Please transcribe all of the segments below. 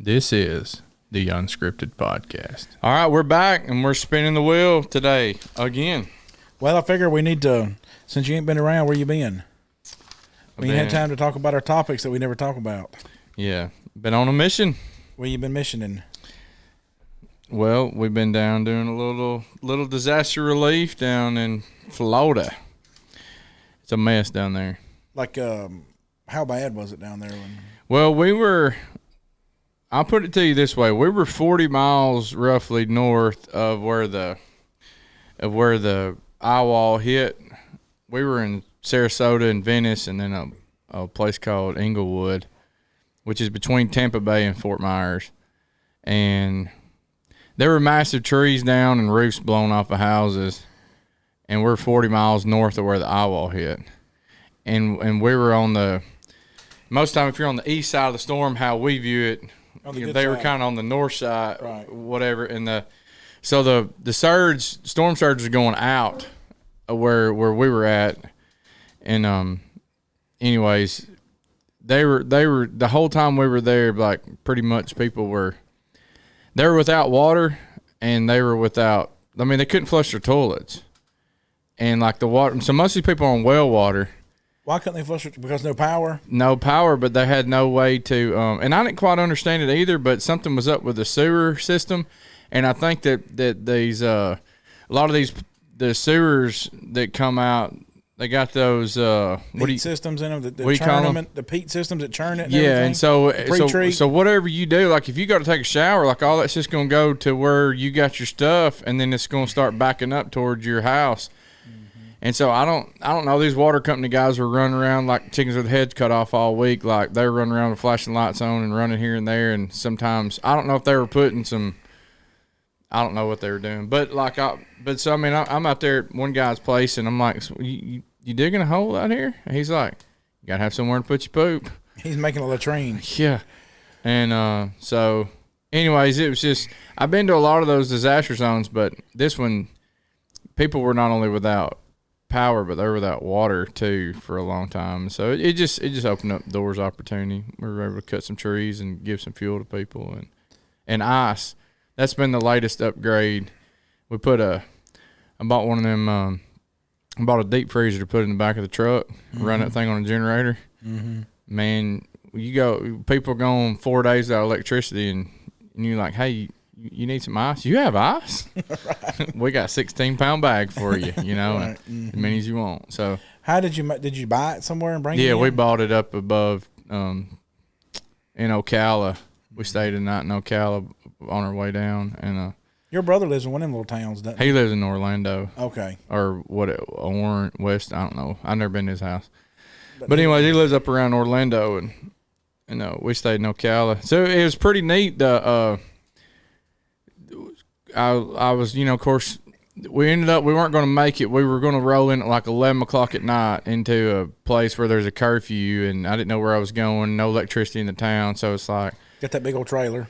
This is the Unscripted Podcast. All right, we're back and we're spinning the wheel today again. Well, I figure we need to, since you ain't been around, where you been? We ain't had time to talk about our topics that we never talk about. Yeah, been on a mission. Where you been missioning? Well, we've been down doing a little disaster relief down in Florida. It's a mess down there. Like, how bad was it down there? Well, I'll put it to you this way. We were 40 miles roughly north of where the eye wall hit. We were in Sarasota and Venice, and then a place called Inglewood, which is between Tampa Bay and Fort Myers. And there were massive trees down and roofs blown off of houses, and we're 40 miles north of where the eye wall hit. And we were on the – most time if you're on the east side of the storm, how we view it – they were kind of on the north side, right. Whatever, and so the storm surge was going out where we were at, and anyways, they were the whole time we were there, like pretty much people were without water, and they were without. I mean, they couldn't flush their toilets, and like the water. So most of these people are on well water. Why couldn't they flush it? Because no power? No power, but they had no way to and I didn't quite understand it either, but something was up with the sewer system. And I think that these a lot of the sewers that come out, they got those peat systems in them, the peat systems that churn it and everything. And so whatever you do, like if you got to take a shower, like all that's just going to go to where you got your stuff, and then it's going to start backing up towards your house. And so I don't know. These water company guys were running around like chickens with heads cut off all week. Like they were running around with flashing lights on and running here and there. And sometimes I don't know if they were putting some. I don't know what they were doing. But I'm out there at one guy's place, and I'm like, so you digging a hole out here? And he's like, you gotta have somewhere to put your poop. He's making a latrine. Yeah. And so, anyways, it was just I've been to a lot of those disaster zones, but this one, people were not only without power, but they were without water too for a long time. So it just opened up doors of opportunity. We were able to cut some trees and give some fuel to people, and ice. That's been the latest upgrade. I bought one of them. I bought a deep freezer to put in the back of the truck. Mm-hmm. Run that thing on a generator. Mm-hmm. Man, people are going 4 days without electricity, and you're like, hey. You need some ice? You have ice? Right. We got a 16-pound bag for you, right. As many as you want. So, how did you buy it somewhere and bring it? Yeah, we bought it up above in Ocala. We stayed a night in Ocala on our way down, and your brother lives in one of them little towns, doesn't he? He lives in Orlando. Okay. Or Orange West? I don't know. I've never been to his house. But anyway, he lives up around Orlando, and we stayed in Ocala. So it was pretty neat. I was, of course, we weren't going to make it. We were going to roll in at like 11 o'clock at night into a place where there's a curfew, and I didn't know where I was going, no electricity in the town. So it's like. Got that big old trailer.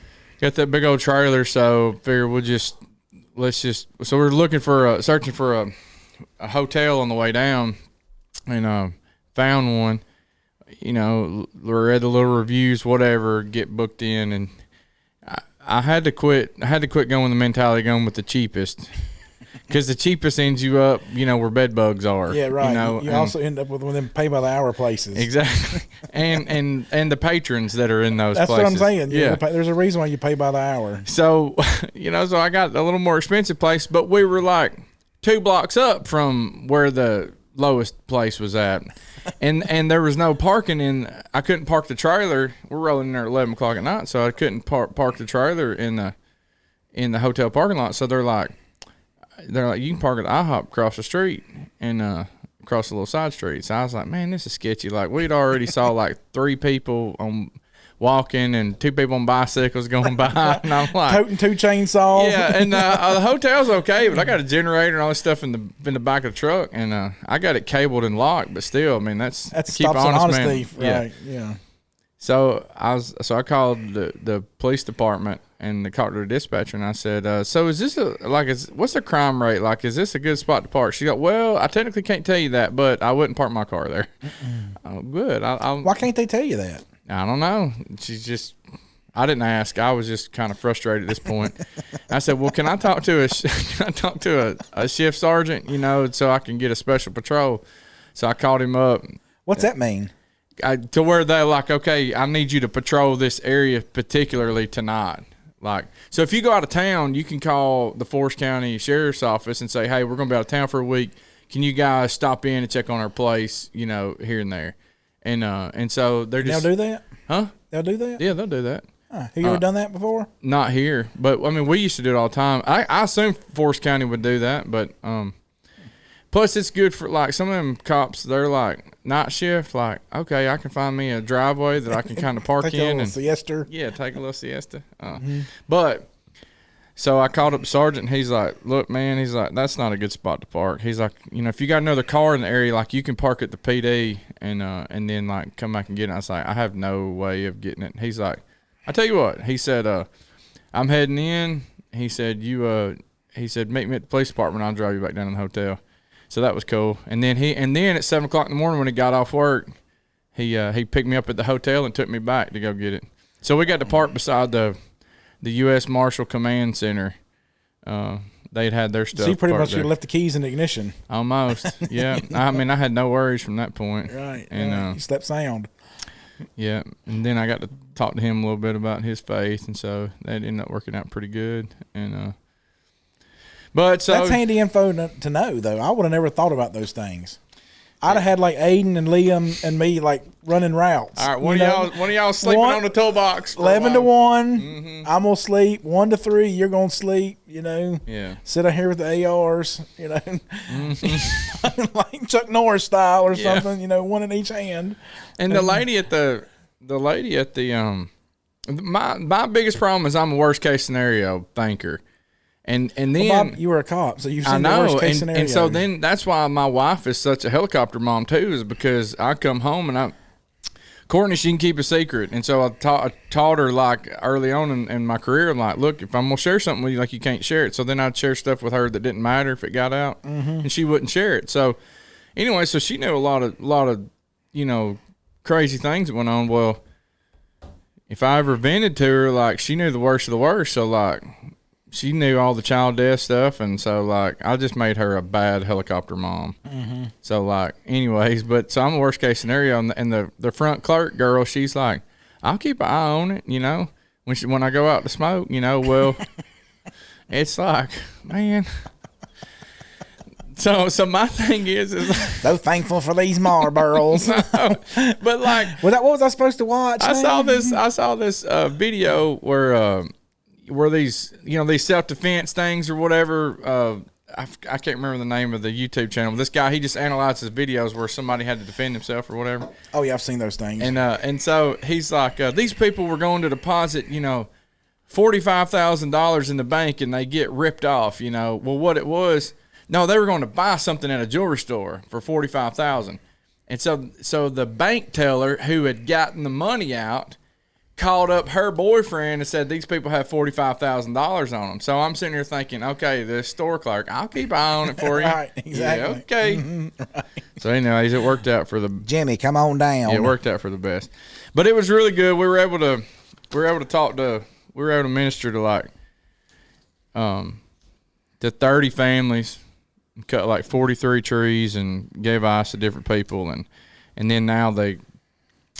So figure so we're searching for a hotel on the way down, and found one, read the little reviews, whatever, get booked in, and I had to quit going with the mentality going with the cheapest, because the cheapest ends you up, where bed bugs are. Yeah, right. You also end up with one of them pay by the hour places. Exactly, and the patrons that are in those That's places. That's what I'm saying. Yeah, there's a reason why you pay by the hour. So, so I got a little more expensive place, but we were like 2 blocks up from where the lowest place was at. And there was no parking I couldn't park the trailer. We're rolling in there at 11 o'clock at night, so I couldn't park the trailer in the hotel parking lot. So they're like, you can park at IHOP across the street and across the little side street. So I was like, man, this is sketchy. Like we'd already saw like 3 people walking and 2 people on bicycles going by, and I'm like toting 2 chainsaws. Yeah, and the hotel's okay, but I got a generator and all this stuff in the back of the truck, and I got it cabled and locked. But still, I mean that's keep honest, man. Right? Yeah. So I called the police department and talked to the dispatcher, and I said, so is this what's the crime rate like? Is this a good spot to park? She got, well, I technically can't tell you that, but I wouldn't park my car there. Oh, good. Why can't they tell you that? I don't know. She's just, I didn't ask. I was just kind of frustrated at this point. I said, "Well, can I talk to a shift sergeant? You know, so I can get a special patrol." So I called him up. What's that mean? To where they're like, "Okay, I need you to patrol this area particularly tonight." Like, so if you go out of town, you can call the Forest County Sheriff's Office and say, "Hey, we're going to be out of town for a week. Can you guys stop in and check on our place, you know, here and there?" And so they're just. They'll do that? Huh? They'll do that? Yeah, they'll do that. Have you ever done that before? Not here, but I mean, we used to do it all the time. I assume Forest County would do that, but plus it's good for like some of them cops. They're like night shift. Like, okay, I can find me a driveway that I can kind of park Take in a and siesta. yeah, take a little siesta. But so I called up the sergeant. He's like, "Look, man," he's like, "that's not a good spot to park." He's like, "You know, if you got another car in the area, like you can park at the PD and then like come back and get it." I was like, "I have no way of getting it." He's like, "I tell you what," he said, "I'm heading in." He said, he said, "Meet me at the police department. I'll drive you back down to the hotel." So that was cool. And then at 7 o'clock in the morning when he got off work, he picked me up at the hotel and took me back to go get it. So we got to park beside the U.S. Marshal Command Center. They'd had their stuff. So you pretty much there. left the keys in the ignition. Almost, yeah. I mean, I had no worries from that point. Right. And you slept sound. yeah, and then I got to talk to him a little bit about his faith, and so that ended up working out pretty good. And but so that's handy info to know, though. I would have never thought about those things. I'd have had like Aiden and Liam and me like running routes. all right, one of y'all sleeping on the toolbox. 11 to 1. I'm gonna sleep. 1 to 3. You're gonna sleep. You know. Yeah. Sit out here with the ARs. You know, like Chuck Norris style or something. You know, one in each hand. And the lady at the my biggest problem is I'm a worst case scenario thinker. And then Bob, you were a cop, so you've seen the worst case scenario. And so then that's why my wife is such a helicopter mom too, is because I come home and Courtney, she can keep a secret. And so I taught her like early on in my career, like, look, if I'm gonna share something with you, like you can't share it. So then I'd share stuff with her that didn't matter if it got out, and she wouldn't share it. So anyway, so she knew a lot of you know, crazy things that went on. Well, if I ever vented to her, like she knew the worst of the worst. So like she knew all the child death stuff, and so like I just made her a bad helicopter mom. So like anyways, but so I'm a worst case scenario, and the front clerk girl, she's like, I'll keep an eye on it, you know, when I go out to smoke, you know. Well, it's like, man. So my thing is so thankful for these Marlboros. No, but like, what was I supposed to watch? I saw this video where these, you know, these self-defense things or whatever. I can't remember the name of the YouTube channel. This guy, he just analyzes videos where somebody had to defend himself or whatever. Oh yeah, I've seen those things. And so he's like, these people were going to deposit, you know, $45,000 in the bank, and they get ripped off. You know, well, what it was. No, they were going to buy something at a jewelry store for $45,000, and so the bank teller who had gotten the money out called up her boyfriend and said these people have $45,000 on them. So I'm sitting here thinking, okay, the store clerk, I'll keep an eye on it for you. Right, exactly. Yeah, okay. Right. So anyways, it worked out for the Jimmy. Come on down. Yeah, it worked out for the best, but it was really good. We were able to minister to like to 30 families. Cut like 43 trees and gave ice to different people, and then now I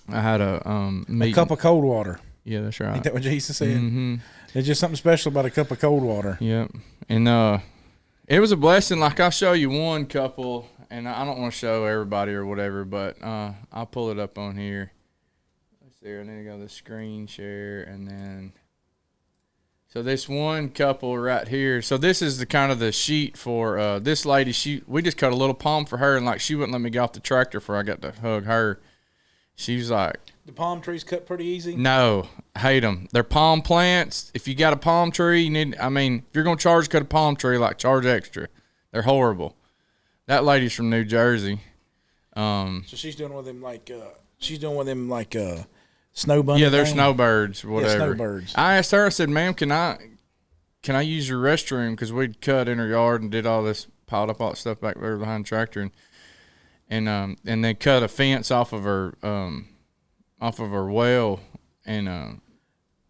had a meeting. A cup of cold water. Yeah, that's right. Ain't that what Jesus said? There's just something special about a cup of cold water. Yep. And it was a blessing. Like, I'll show you one couple, and I don't want to show everybody or whatever, but I'll pull it up on here. Let's see. I need to go to the screen share, and then. So this one couple right here. So this is the kind of the sheet for this lady. We just cut a little palm for her, and like she wouldn't let me get off the tractor before I got to hug her. She was like, "The palm trees cut pretty easy." No, hate them. They're palm plants. If you got a palm tree, you need. I mean, if you're gonna cut a palm tree, like charge extra. They're horrible. That lady's from New Jersey. So she's doing with them like snow bunny. Yeah, they're thing? snowbirds, whatever. Yeah, snowbirds. I asked her. I said, "Ma'am, can I use your restroom?" Because we'd cut in her yard and did all this, piled up all that stuff back there behind the tractor, and then cut a fence off of her well, and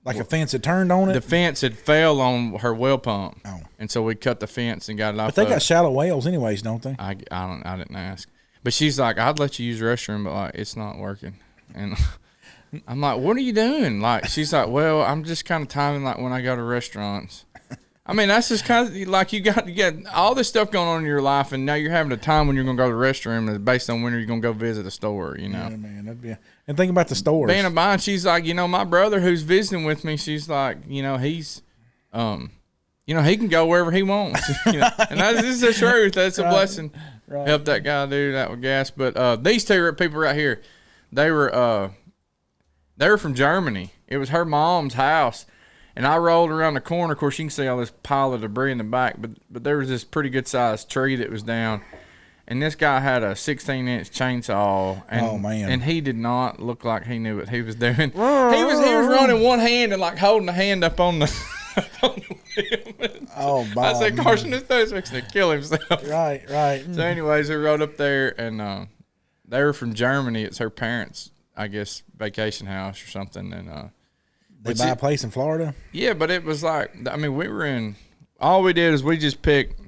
Like a fence had turned on it? The fence had fell on her well pump. Oh. And so we cut the fence and got it off. But they got shallow wells anyways, don't they? I didn't ask. But she's like, I'd let you use the restroom, but like it's not working. And I'm like, what are you doing? Like, she's like, well, I'm just kind of timing like when I go to restaurants. I mean, that's just kind of like you got all this stuff going on in your life, and now you're having a time when you're going to go to the restroom based on when you're going to go visit a store, you know. Yeah, man, that'd be. And think about the stores. Being a bind, she's like, my brother who's visiting with me, she's like, he's, he can go wherever he wants. And this is the truth. That's a blessing. Right. Help that guy do that with gas. But these two people right here, they were from Germany. It was her mom's house. And I rolled around the corner. Of course, you can see all this pile of debris in the back, but there was this pretty good-sized tree that was down. And this guy had a 16-inch chainsaw. And, oh, man. And he did not look like he knew what he was doing. He was running one hand and, like, holding the hand up on the limb. Oh, Bob. I said, Carson, this guy's fixing to kill himself. Right. So, anyways, we rode up there, and they were from Germany. It's her parents', I guess, vacation house or something. And they buy a place in Florida? Yeah, but it was like, I mean, we were in, all we did is we just picked,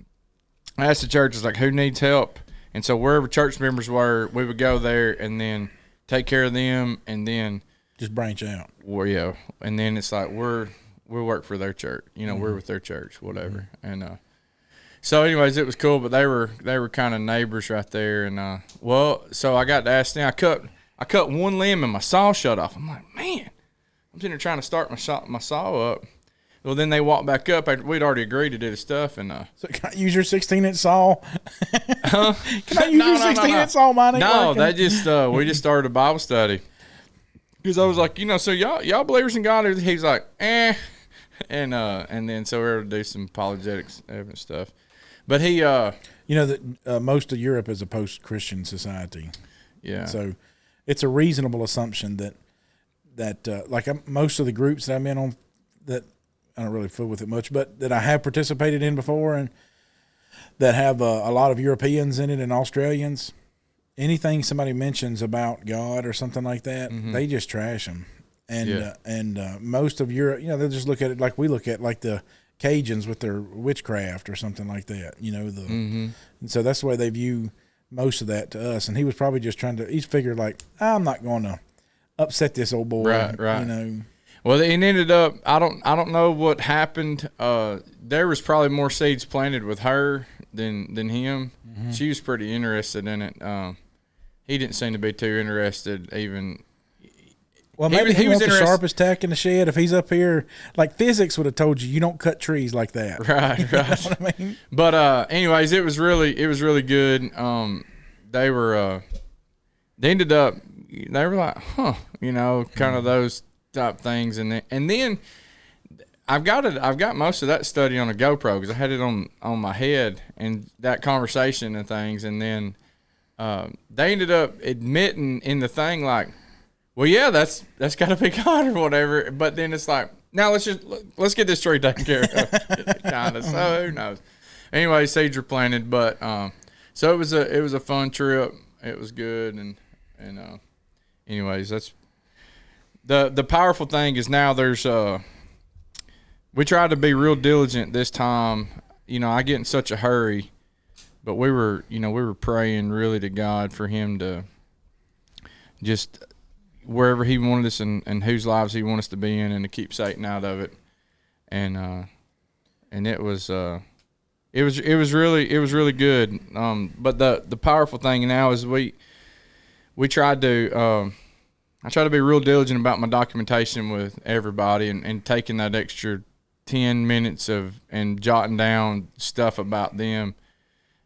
I asked the churches, like, who needs help? And so wherever church members were, we would go there and then take care of them, and then just branch out. Well, yeah, and then it's like we'll work for their church, we're with their church, whatever. And so, anyways, it was cool. But they were kind of neighbors right there, and so I got to ask them. I cut one limb and my saw shut off. I'm like, man, I'm sitting there trying to start my saw up. Well, then they walked back up after we'd already agreed to do the stuff. And so can I use your 16-inch saw? Can I use No, your 16-inch saw? Mine ain't No, working. they just we just started a Bible study because I was like, so y'all believers in God? He's like, and then so we were able to do some apologetics and stuff. But he, that most of Europe is a post-Christian society. Yeah. So it's a reasonable assumption that like most of the groups that I'm in on that. I don't really fool with it much, but that I have participated in before and that have a lot of Europeans in it and Australians, anything somebody mentions about God or something like that, they just trash them. And most of Europe, they'll just look at it like we look at like the Cajuns with their witchcraft or something like that, and so that's the way they view most of that to us. And he was probably just he's figured like, I'm not going to upset this old boy. Right. Well, it ended up. I don't know what happened. There was probably more seeds planted with her than him. Mm-hmm. She was pretty interested in it. He didn't seem to be too interested even. Well, maybe he was the sharpest tack in the shed. If he's up here, like physics would have told you don't cut trees like that. Right. You know what I mean? But anyways, it was really good. They ended up. They were like, kind of those type things, and then I've got most of that study on a GoPro because I had it on my head and that conversation and things, and then they ended up admitting in the thing like, well, yeah, that's got to be God or whatever, but then it's like, now let's get this tree taken care of, kind of. So who knows? Anyway, seeds are planted, but so it was a fun trip. It was good, and anyways, that's. The powerful thing is now there's we tried to be real diligent this time. I get in such a hurry, but we were praying really to God for him to just wherever he wanted us and whose lives he wanted us to be in, and to keep Satan out of it. And it was really good. But the powerful thing now is we tried to I try to be real diligent about my documentation with everybody and taking that extra 10 minutes and jotting down stuff about them.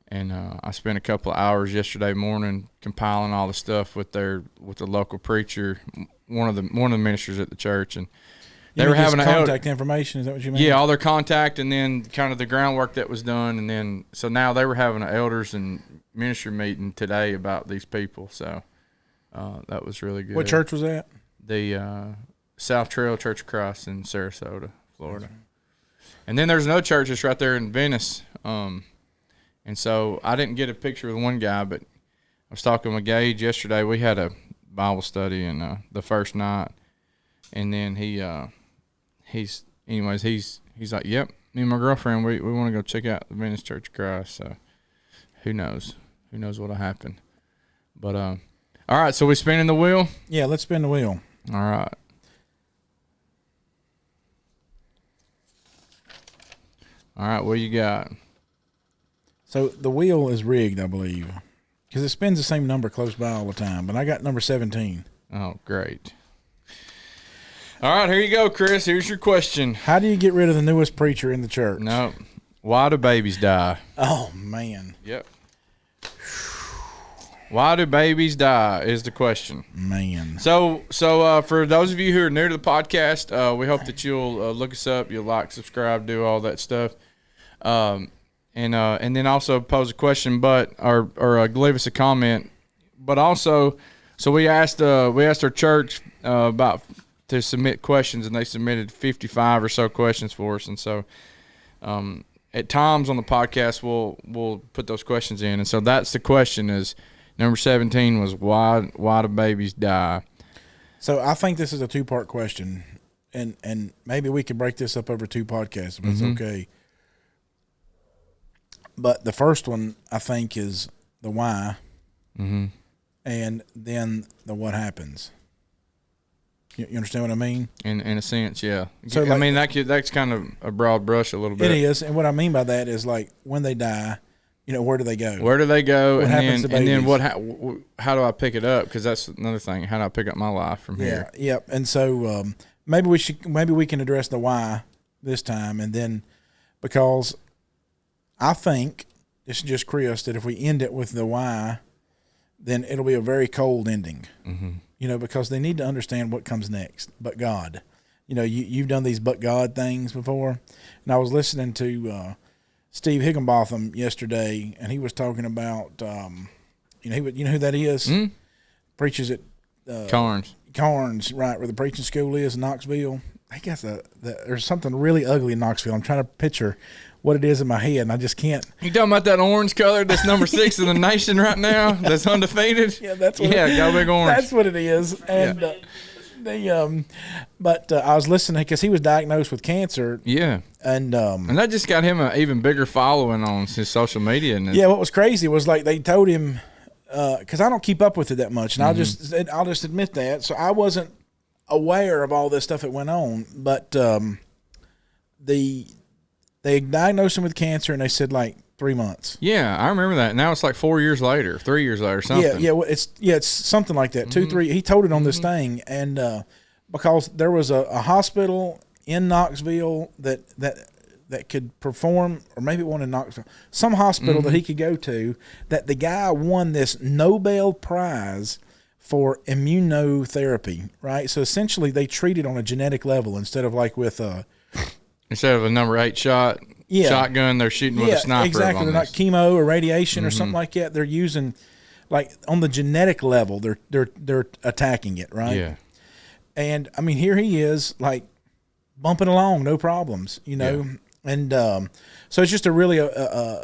And I spent a couple of hours yesterday morning compiling all the stuff with the local preacher, one of the ministers at the church, and they were having contact information. Is that what you mean? Yeah, all their contact, and then kind of the groundwork that was done, and then so now they were having an elders and ministry meeting today about these people. So. That was really good. What church was that? The South Trail Church of Christ in Sarasota, Florida. And then there's another church that's right there in Venice. And so I didn't get a picture with one guy, but I was talking with Gage yesterday. We had a Bible study and the first night, and then he he's like, yep, me and my girlfriend, we want to go check out the Venice Church of Christ. So who knows what'll happen. But all right, so we spinning the wheel. Yeah, let's spin the wheel. All right. All right, what you got? So the wheel is rigged, I believe, because it spins the same number close by all the time. But I got number 17. Oh, great. All right, here you go, Chris. Here's your question. How do you get rid of the newest preacher in the church? No. Why do babies die? Oh, man. Yep. Why do babies die is the question. Man. So for those of you who are new to the podcast, we hope that you'll look us up. You'll like, subscribe, do all that stuff. And then also pose a question, or leave us a comment. But also, so we asked our church about to submit questions, and they submitted 55 or so questions for us. And so, at times on the podcast, we'll put those questions in. And so that's the question is. Number 17 was why do babies die? So I think this is a 2-part question, and maybe we could break this up over 2 podcasts if it's okay. But the first one I think is the why, and then the what happens. You understand what I mean? In a sense, yeah. So I mean that's kind of a broad brush a little bit. It is, and what I mean by that is like when they die. Where do they go? Where do they go? What happens to babies? And then how do I pick it up? Because that's another thing. How do I pick up my life from here? Yeah. And so maybe we can address the why this time, and then because I think this is just Chris that if we end it with the why, then it'll be a very cold ending. Because they need to understand what comes next. But God, you've done these but God things before, and I was listening to. Steve Higginbotham yesterday, and he was talking about, who that is? Preaches at Carnes, right, where the preaching school is in Knoxville. I guess there's something really ugly in Knoxville. I'm trying to picture what it is in my head, and I just can't. You talking about that orange color that's number 6 in the nation right now? That's undefeated. Yeah, that's what. Yeah, go big orange. That's what it is, and. But I was listening because he was diagnosed with cancer. Yeah, and that just got him an even bigger following on his social media. And what was crazy was like they told him because I don't keep up with it that much, and I'll just admit that. So I wasn't aware of all this stuff that went on, but they diagnosed him with cancer, and they said like 3 months. Yeah, I remember that. Now it's like 4 years later, 3 years later, something. Yeah, it's something like that. 2, 3. He told it on this thing, and because there was a hospital in Knoxville that could perform, or maybe one in Knoxville, some hospital that he could go to. That the guy won this Nobel Prize for immunotherapy, right? So essentially, they treat it on a genetic level instead of like with instead of a number 8 shotgun, they're shooting with a sniper. Exactly. They're not chemo or radiation or something like that. They're using, like, on the genetic level, they're attacking it, right? Yeah. And I mean, here he is, like, bumping along, no problems, Yeah. And so it's just a really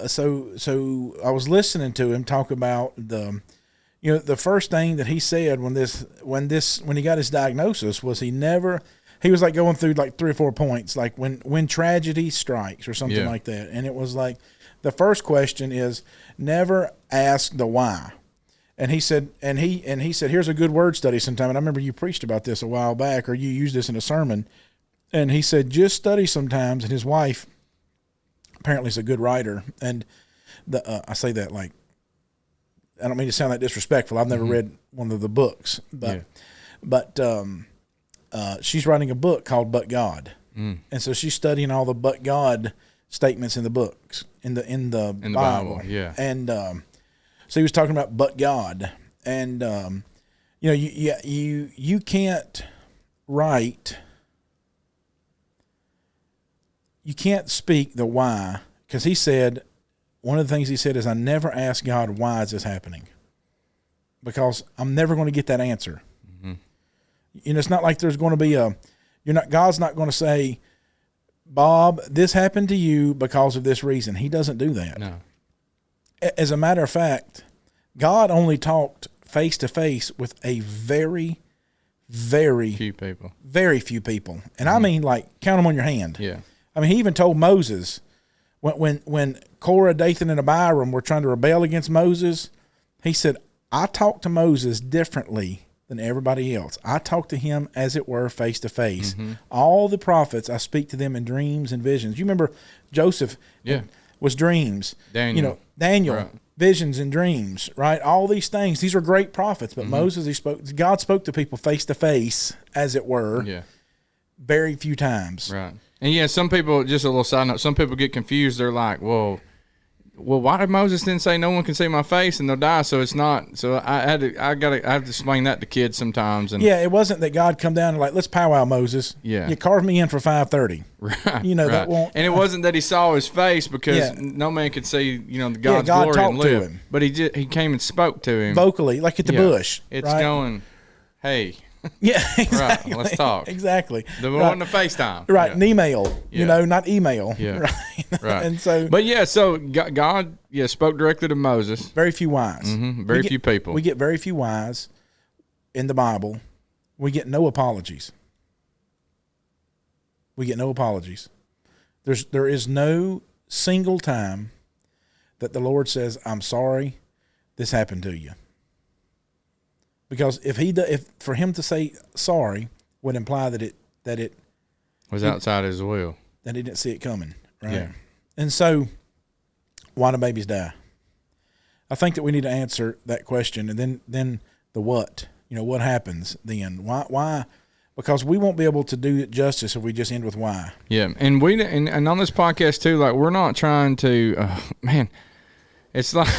so I was listening to him talk about the first thing that he said when he got his diagnosis was he was like going through like 3 or 4 points, like when tragedy strikes or something like that. And it was like, the first question is never ask the why. And he said, here's a good word study sometime. And I remember you preached about this a while back, or you used this in a sermon. And he said, just study sometimes. And his wife apparently is a good writer. And I say that like, I don't mean to sound like disrespectful. I've never read one of the books, but she's writing a book called But God. And so she's studying all the But God statements in the books, in the Bible. Yeah. And so he was talking about But God. And, you can't write, you can't speak the why, because he said, one of the things he said is, I never ask God, why is this happening? Because I'm never going to get that answer. It's not like there's going to be God's not going to say, Bob, this happened to you because of this reason. He doesn't do that. No. As a matter of fact, God only talked face to face with a very, very Few people. very few people, and I mean like count them on your hand. Yeah. I mean, he even told Moses when Korah, Dathan, and Abiram were trying to rebel against Moses, he said, I talked to Moses differently than everybody else. I talked to him, as it were, face to face. All the prophets, I speak to them in dreams and visions. You remember Joseph was dreams. Daniel. Daniel, Right. visions and dreams, right? All these things. These are great prophets, but Moses, God spoke to people face to face, as it were, Yeah. very few times. Right. And yeah, some people, just a little side note, some people get confused. They're like, well, why did Moses then say no one can see my face and they'll die? So it's not. So I have to explain that to kids sometimes. And Yeah, it wasn't that God come down and like, let's powwow, Moses. Yeah. You carve me in for 5:30. right, You know, that right. won't. And it wasn't that he saw his face because Yeah. no man could see, the God's God glory talked and to live. him. But he came and spoke to him vocally, like at the Yeah. bush. It's right? going, hey, Yeah, exactly. let's talk. Exactly. the right. one to FaceTime. Right, Yeah. an email, Yeah. not email. Yeah. Right. Right. And so, But yeah, so God spoke directly to Moses. very few wise. Very few people. We get very few wise in the Bible. We get no apologies. There is no single time that the Lord says, "I'm sorry, this happened to you." Because if for him to say sorry would imply that it was outside his will. that he didn't see it coming, right? Yeah. And so, why do babies die? I think that we need to answer that question, and then the what. What happens then? Why? Because we won't be able to do it justice if we just end with why. Yeah, and and on this podcast too, like we're not trying to, man, it's like,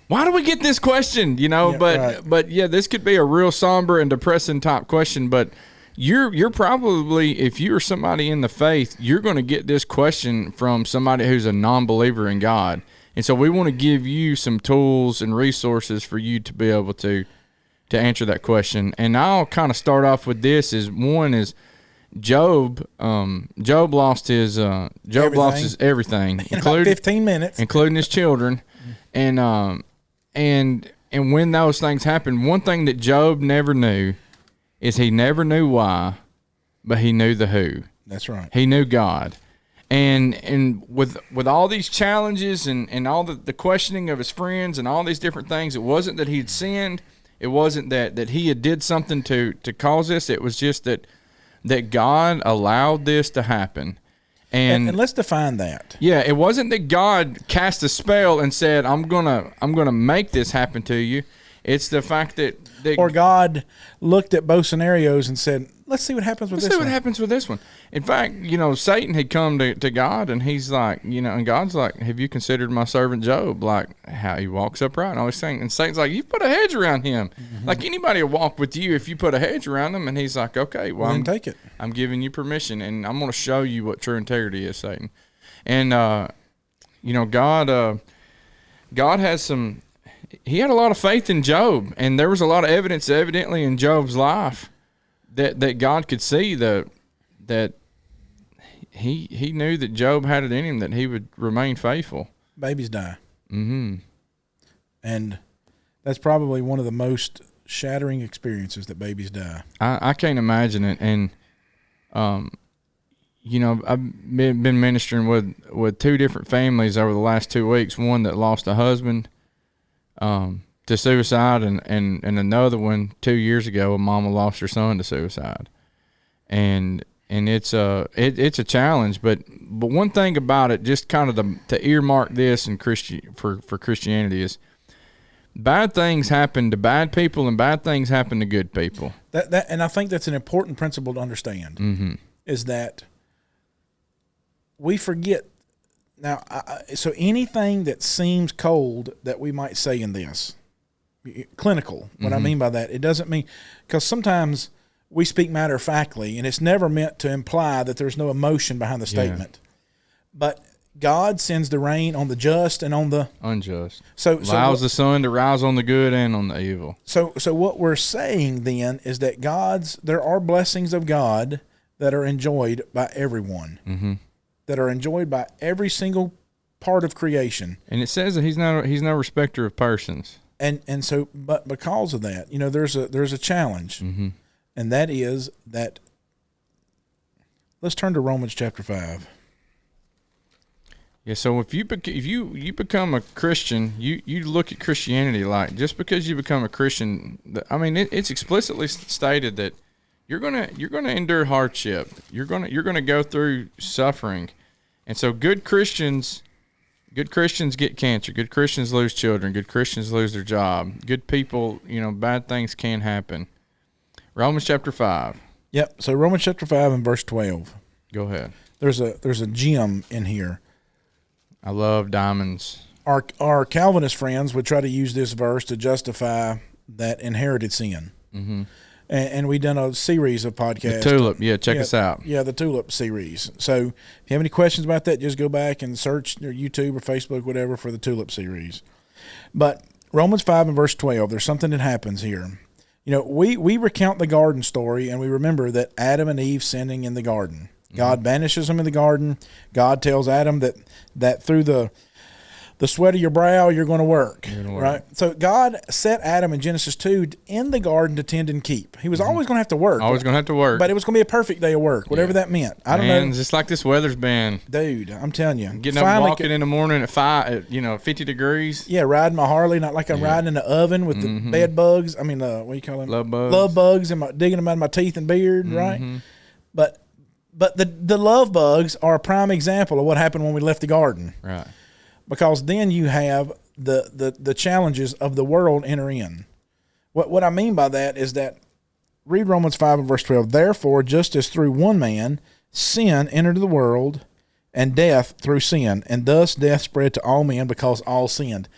why do we get this question? Yeah, but right. but yeah, this could be a real somber and depressing type question, but. You're probably, if you're somebody in the faith, you're going to get this question from somebody who's a non-believer in God. And so we want to give you some tools and resources for you to be able to answer that question. And I'll kind of start off with this one is Job. Job lost his everything, In about 15 minutes. including his children. And when those things happened, one thing that Job never knew is he never knew why, but he knew the who. That's right. He knew God. And with all these challenges and all the questioning of his friends and all these different things, it wasn't that he'd sinned. It wasn't that he had did something to cause this. It was just that God allowed this to happen. And let's define that. yeah, it wasn't that God cast a spell and said, I'm gonna make this happen to you. It's the fact that Or God looked at both scenarios and said, let's see what happens with let's this see what one. happens with this one. In fact, Satan had come to God, and he's like, and God's like, have you considered my servant Job? Like how he walks upright and all these things. And Satan's like, you put a hedge around him. Like anybody will walk with you if you put a hedge around him. And he's like, okay, well, Then take it. I'm giving you permission, and I'm going to show you what true integrity is, Satan. And God has some. He had a lot of faith in Job, and there was a lot of evidence, evidently, in Job's life that God could see that he knew that Job had it in him, that he would remain faithful. Babies die. Mm-hmm. And that's probably one of the most shattering experiences, that babies die. I can't imagine it, and I've been ministering with two different families over the last 2 weeks. One that lost a husband to suicide, and another one 2 years ago, a mama lost her son to suicide, and it's a challenge. But one thing about it, just kind of to earmark this in for Christianity, is bad things happen to bad people and bad things happen to good people. And I think that's an important principle to understand, is that we forget. Now, so anything that seems cold that we might say in this, clinical, what I mean by that, it doesn't mean, because sometimes we speak matter-of-factly, and it's never meant to imply that there's no emotion behind the statement. But God sends the rain on the just and on the unjust. Allows the sun to rise on the good and on the evil. So what we're saying then is that there are blessings of God that are enjoyed by everyone, that are enjoyed by every single part of creation. And it says that he's no respecter of persons. And so, but because of that, there's a challenge, and that is that. Let's turn to Romans chapter 5. Yeah, so if you become a Christian, you look at Christianity like, just because you become a Christian, I mean it's explicitly stated that you're gonna endure hardship. You're gonna go through suffering, and so good Christians get cancer. Good Christians lose children. Good Christians lose their job. Good people, bad things can happen. Romans chapter 5. Yep. So Romans chapter 5 and verse 12. Go ahead. There's a gem in here. I love diamonds. Our Calvinist friends would try to use this verse to justify that inherited sin. Mm-hmm. And we've done a series of podcasts. The Tulip, check us out. Yeah, the Tulip series. So if you have any questions about that, just go back and search your YouTube or Facebook, whatever, for the Tulip series. But Romans 5 and verse 12, there's something that happens here. We recount the garden story, and we remember that Adam and Eve sinning in the garden. God banishes them in the garden. God tells Adam that through the sweat of your brow, you're going to work. Right? So God set Adam in Genesis 2 in the garden to tend and keep. He was always going to have to work. Always going to have to work. But it was going to be a perfect day of work, whatever that meant. I don't know. Just like this weather's been. Dude, I'm telling you. Getting up and walking in the morning at 50 degrees. Yeah, riding my Harley, not like I'm riding in the oven with the bed bugs. I mean, what do you call them? Love bugs. Love bugs, and digging them out of my teeth and beard, right? But the love bugs are a prime example of what happened when we left the garden. Right. Because then you have the challenges of the world enter in. What I mean by that is that, read Romans 5 and verse 12. Therefore, just as through one man sin entered the world, and death through sin, and thus death spread to all men because all sinned.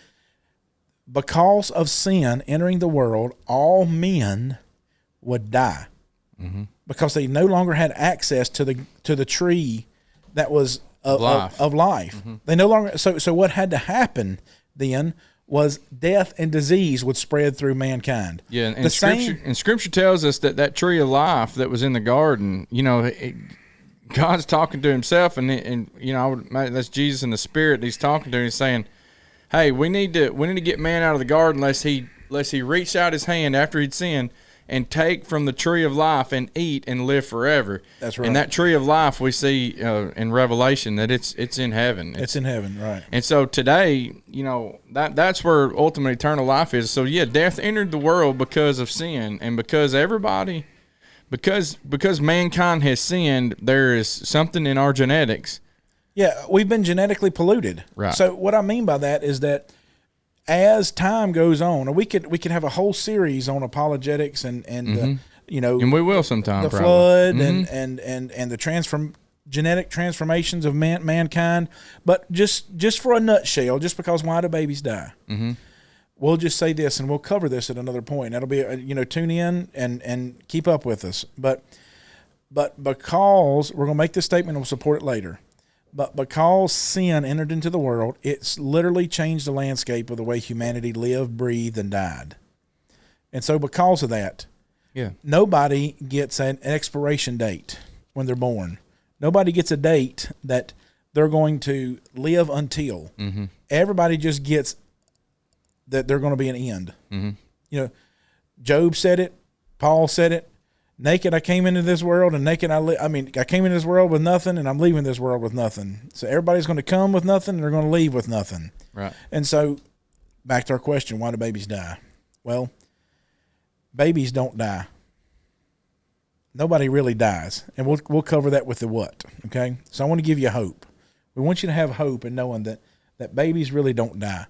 Because of sin entering the world, all men would die. Mm-hmm. Because they no longer had access to the tree that was of life. Mm-hmm. They no longer. So what had to happen then was death and disease would spread through mankind. Yeah, and Scripture tells us that tree of life that was in the garden, God's talking to himself, and that's Jesus in the Spirit. He's talking to him. He's saying, "Hey, we need to get man out of the garden, lest he reach out his hand after he'd sinned and take from the tree of life and eat and live forever." That's right. And that tree of life we see in Revelation that it's in heaven. It's in heaven, right? And so today, that's where ultimate eternal life is. So death entered the world because of sin, and because because mankind has sinned, there is something in our genetics. Yeah, we've been genetically polluted. Right. So what I mean by that is that as time goes on, and we could have a whole series on apologetics and and we will sometime. The flood and the genetic transformations of mankind. But just for a nutshell, just because why do babies die? Mm-hmm. We'll just say this, and we'll cover this at another point. That'll be tune in and keep up with us. But because we're going to make this statement, and we'll support it later. But because sin entered into the world, it's literally changed the landscape of the way humanity lived, breathed, and died. And so because of that, nobody gets an expiration date when they're born. Nobody gets a date that they're going to live until. Mm-hmm. Everybody just gets that they're going to be an end. Mm-hmm. Job said it. Paul said it. Naked I came into this world, and naked I came into this world with nothing, and I'm leaving this world with nothing. So everybody's going to come with nothing, and they're going to leave with nothing. Right. And so, back to our question: why do babies die? Well, babies don't die. Nobody really dies, and we'll cover that with the what. Okay. So I want to give you hope. We want you to have hope in knowing that babies really don't die;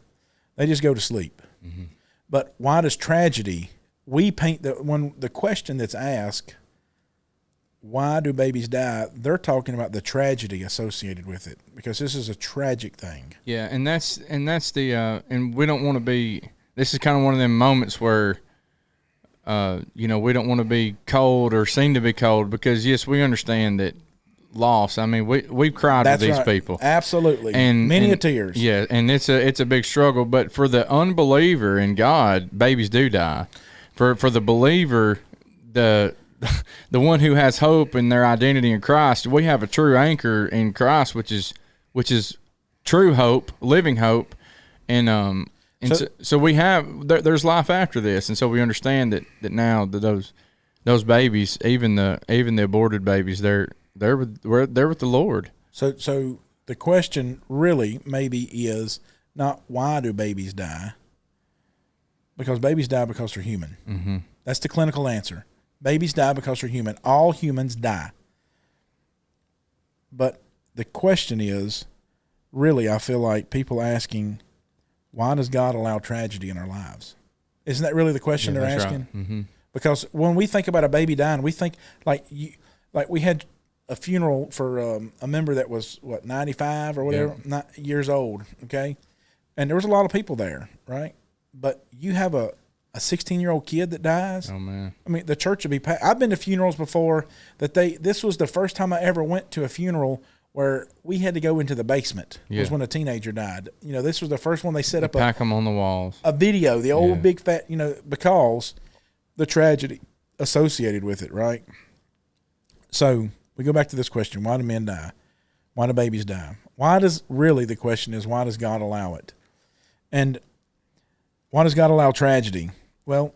they just go to sleep. Mm-hmm. But why does tragedy? We paint the question that's asked, why do babies die? They're talking about the tragedy associated with it, because this is a tragic thing. Yeah, and that's the and we don't want to be. This is kind of one of them moments where, we don't want to be cold or seem to be cold, because yes, we understand that loss. I mean, we've cried with these people, absolutely, and many tears. Yeah, and it's a big struggle. But for the unbeliever in God, babies do die. For the believer, the one who has hope in their identity in Christ, we have a true anchor in Christ, which is true hope, living hope, so we have there's life after this, and so we understand that now that those babies, even the aborted babies, they're with the Lord. So the question really maybe is not why do babies die, because babies die because they're human. Mm-hmm. That's the clinical answer. Babies die because they're human. All humans die. But the question is, really, I feel like people asking, why does God allow tragedy in our lives? Isn't that really the question they're asking? Right. Mm-hmm. Because when we think about a baby dying, we think like we had a funeral for a member that was 95 or whatever, years old. Okay, and there was a lot of people there, right? But you have a 16-year-old kid that dies. Oh man! I mean, the church would be packed. I've been to funerals before this was the first time I ever went to a funeral where we had to go into the basement. Was when a teenager died. You know, this was the first one they set up. Pack them on the walls. A video, the old big fat. You know, because the tragedy associated with it, right? So we go back to this question: why do men die? Why do babies die? The question is, why does God allow it? And why does God allow tragedy? Well,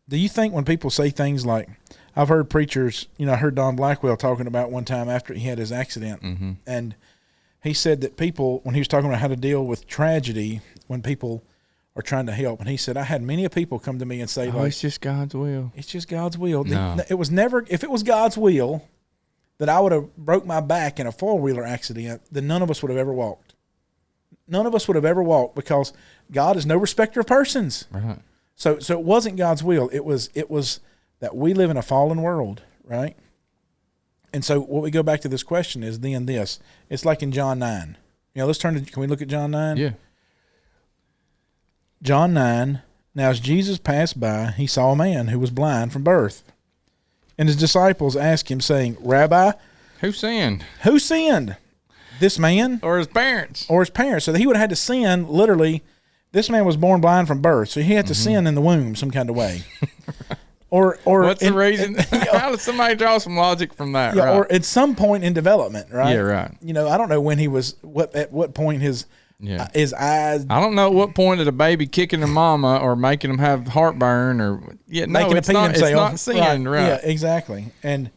do you think when people say things like, I've heard preachers, I heard Don Blackwell talking about one time after he had his accident, mm-hmm. and he said that people, when he was talking about how to deal with tragedy, when people are trying to help, and he said, I had many people come to me and say, it's just God's will. It's just God's will. No. It was never, if it was God's will that I would have broke my back in a four-wheeler accident, then none of us would have ever walked. None of us would have ever walked, because God is no respecter of persons. Right. So it wasn't God's will. It was that we live in a fallen world, right? And so what we go back to this question is then this. It's like in John 9. Can we look at John 9? Yeah. John 9, now as Jesus passed by, he saw a man who was blind from birth. And his disciples asked him, saying, Rabbi, who sinned? Who sinned? This man? Or his parents? Or his parents. So that he would have had to sin, literally. This man was born blind from birth, so he had to sin in the womb some kind of way. Or what's the reason? How does somebody draw some logic from that? Yeah, right? Or at some point in development, right? Yeah, right. I don't know when he was. At what point his eyes. I don't know at what point did a baby kicking their mama or making them have heartburn or making it's not sin, right? Yeah, exactly. And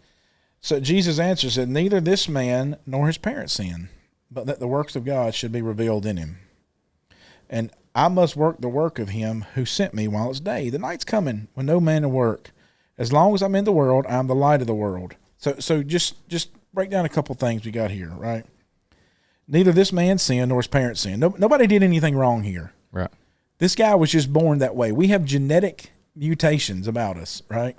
so Jesus answers, said, neither this man nor his parents sinned, but that the works of God should be revealed in him. And I must work the work of him who sent me while it's day. The night's coming when no man will work. As long as I'm in the world, I'm the light of the world. So just break down a couple things we got here, right? Neither this man sinned nor his parents sinned. Nobody did anything wrong here. Right. This guy was just born that way. We have genetic mutations about us, right?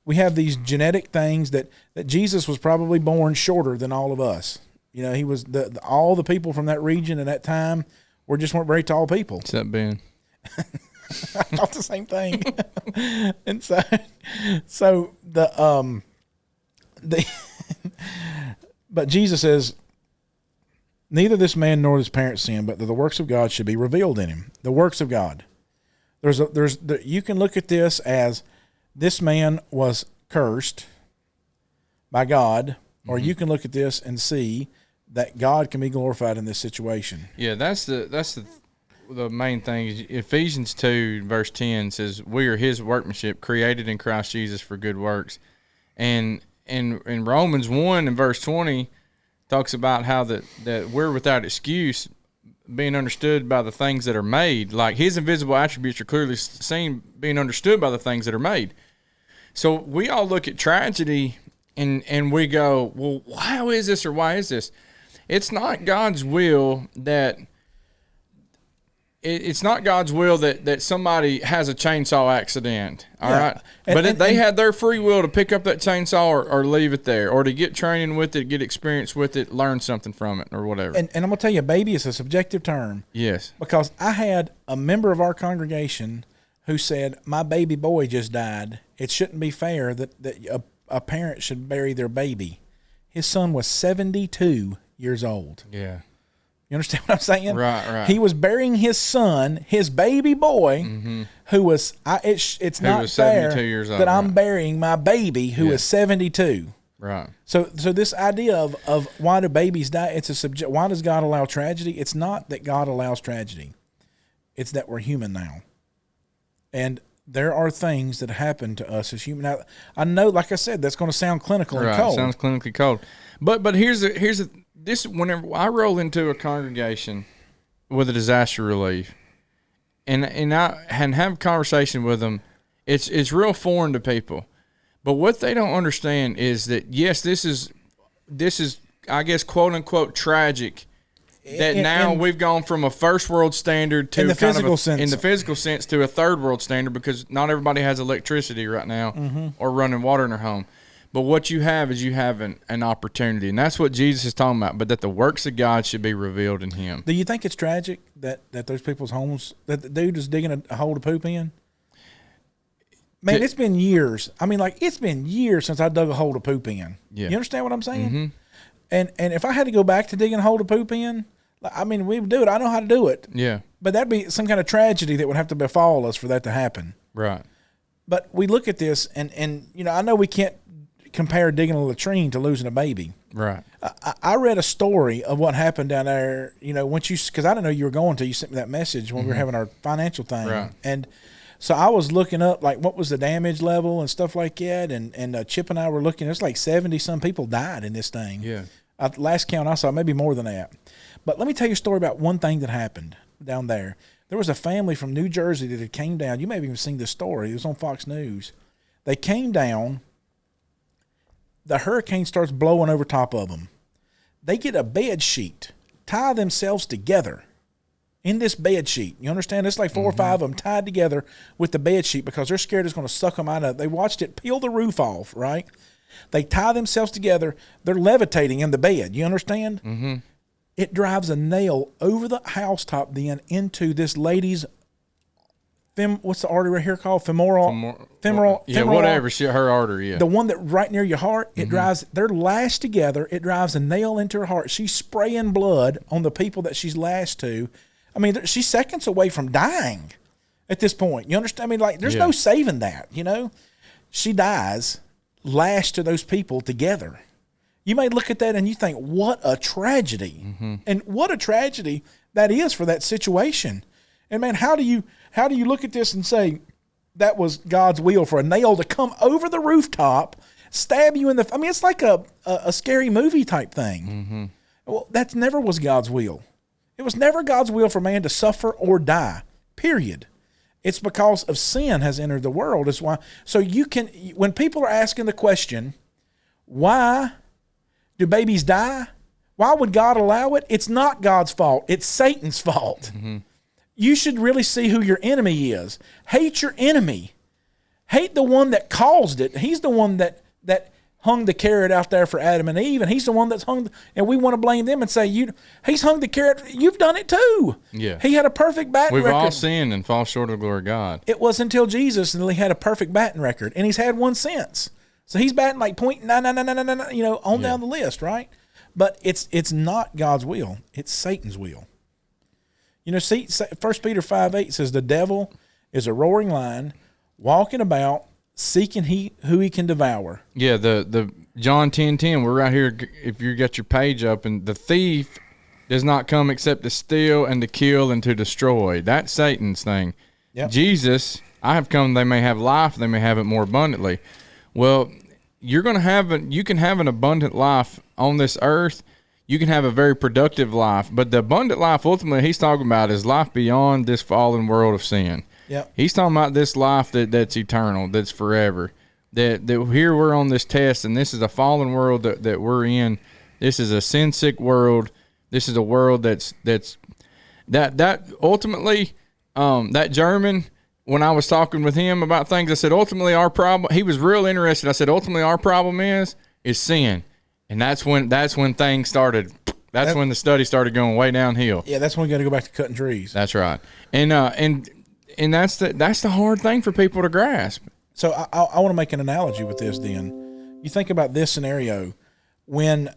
We have these genetic things that Jesus was probably born shorter than all of us. He was all the people from that region at that time weren't very tall people. Except Ben. I thought the same thing. And so but Jesus says, neither this man nor his parents sinned, but that the works of God should be revealed in him. The works of God. You can look at this as this man was cursed by God, or you can look at this and see that God can be glorified in this situation. Yeah, that's the main thing. Ephesians 2 verse 10 says, we are his workmanship, created in Christ Jesus for good works. And in Romans 1 and verse 20 talks about how that we're without excuse, being understood by the things that are made. Like his invisible attributes are clearly seen, being understood by the things that are made. So we all look at tragedy and we go, well, how is this or why is this? It's not God's will that somebody has a chainsaw accident. All right. But they had their free will to pick up that chainsaw or leave it there, or to get training with it, get experience with it, learn something from it, or whatever. And I'm going to tell you, baby is a subjective term. Yes. Because I had a member of our congregation who said, my baby boy just died. It shouldn't be fair that a parent should bury their baby. His son was 72 years old. Yeah. You understand what I'm saying? Right. He was burying his son, his baby boy, who was. It's not fair 72 years old, that I'm burying my baby who is 72. Right. So this idea of why do babies die? It's a subject. Why does God allow tragedy? It's not that God allows tragedy. It's that we're human now, and there are things that happen to us as human. Now, I know, like I said, that's going to sound clinical and cold. Sounds clinically cold. But here's this. Whenever I roll into a congregation with a disaster relief, and have a conversation with them, it's real foreign to people. But what they don't understand is that yes, this is I guess quote unquote tragic. That now we've gone from a first world standard to in the physical sense to a third world standard, because not everybody has electricity right now or running water in their home. But what you have is an opportunity, and that's what Jesus is talking about. But that the works of God should be revealed in Him. Do you think it's tragic that those people's homes, that the dude is digging a hole to poop in? Man, it's been years. I mean, like, it's been years since I dug a hole to poop in. Yeah. You understand what I'm saying? Mm-hmm. And if I had to go back to digging a hole to poop in, I mean, we would do it. I know how to do it. Yeah. But that'd be some kind of tragedy that would have to befall us for that to happen. Right. But we look at this, and you know, I know we can't compare digging a latrine to losing a baby. Right. I read a story of what happened down there, you know, because I didn't know you were going to. You sent me that message when we were having our financial thing. Right. And so I was looking up, like, what was the damage level and stuff like that. And Chip and I were looking. There's like 70-some people died in this thing. Yeah. Last count I saw, maybe more than that. But let me tell you a story about one thing that happened down there. There was a family from New Jersey that had came down. You may have even seen this story. It was on Fox News. They came down. The hurricane starts blowing over top of them. They get a bed sheet, tie themselves together in this bed sheet. You understand? It's like 4 or 5 of them tied together with the bed sheet because they're scared it's going to suck them out of it. They watched it peel the roof off, right? They tie themselves together. They're levitating in the bed. You understand? Mm-hmm. It drives a nail over the housetop then into this lady's what's the artery right here called? Femoral. Yeah, whatever. Her artery, yeah. The one that right near your heart, it drives, they're lashed together. It drives a nail into her heart. She's spraying blood on the people that she's lashed to. I mean, she's seconds away from dying at this point. You understand? I mean, like, there's no saving that, you know? She dies lashed to those people together. You may look at that and you think, what a tragedy. Mm-hmm. And what a tragedy that is for that situation. And man, how do you look at this and say that was God's will for a nail to come over the rooftop, stab you in the... I mean, it's like a scary movie type thing. Mm-hmm. Well, that never was God's will. It was never God's will for man to suffer or die, period. It's because of sin has entered the world. Is why. So you can... When people are asking the question, why do babies die? Why would God allow it? It's not God's fault. It's Satan's fault. Mm-hmm. You should really see who your enemy is. Hate your enemy. Hate the one that caused it. He's the one that hung the carrot out there for Adam and Eve, and he's the one that's hung. And we want to blame them and say, he's hung the carrot. You've done it too. Yeah. He had a perfect batting record. We've all sinned and fall short of the glory of God. It was until Jesus and he had a perfect batting record, and he's had one since. So he's batting like .99999, you know, on down the list, right? But it's not God's will. It's Satan's will. You know, see, 1 Peter 5:8 says the devil is a roaring lion, walking about, seeking who he can devour. Yeah, the John 10:10. We're right here. If you got your page up, and the thief does not come except to steal and to kill and to destroy. That's Satan's thing. Yep. Jesus, I have come they may have life, they may have it more abundantly. Well, you can have an abundant life on this earth. You can have a very productive life, but the abundant life ultimately he's talking about is life beyond this fallen world of sin. Yep. He's talking about this life that's eternal, that's forever. That here we're on this test, and this is a fallen world that we're in. This is a sin-sick world. This is a world that ultimately that German, when I was talking with him about things, I said ultimately our problem. He was real interested. I said ultimately our problem is sin. And that's when things started. That's when the study started going way downhill. Yeah, that's when we got to go back to cutting trees. That's right. And that's the hard thing for people to grasp. So I want to make an analogy with this. Then you think about this scenario when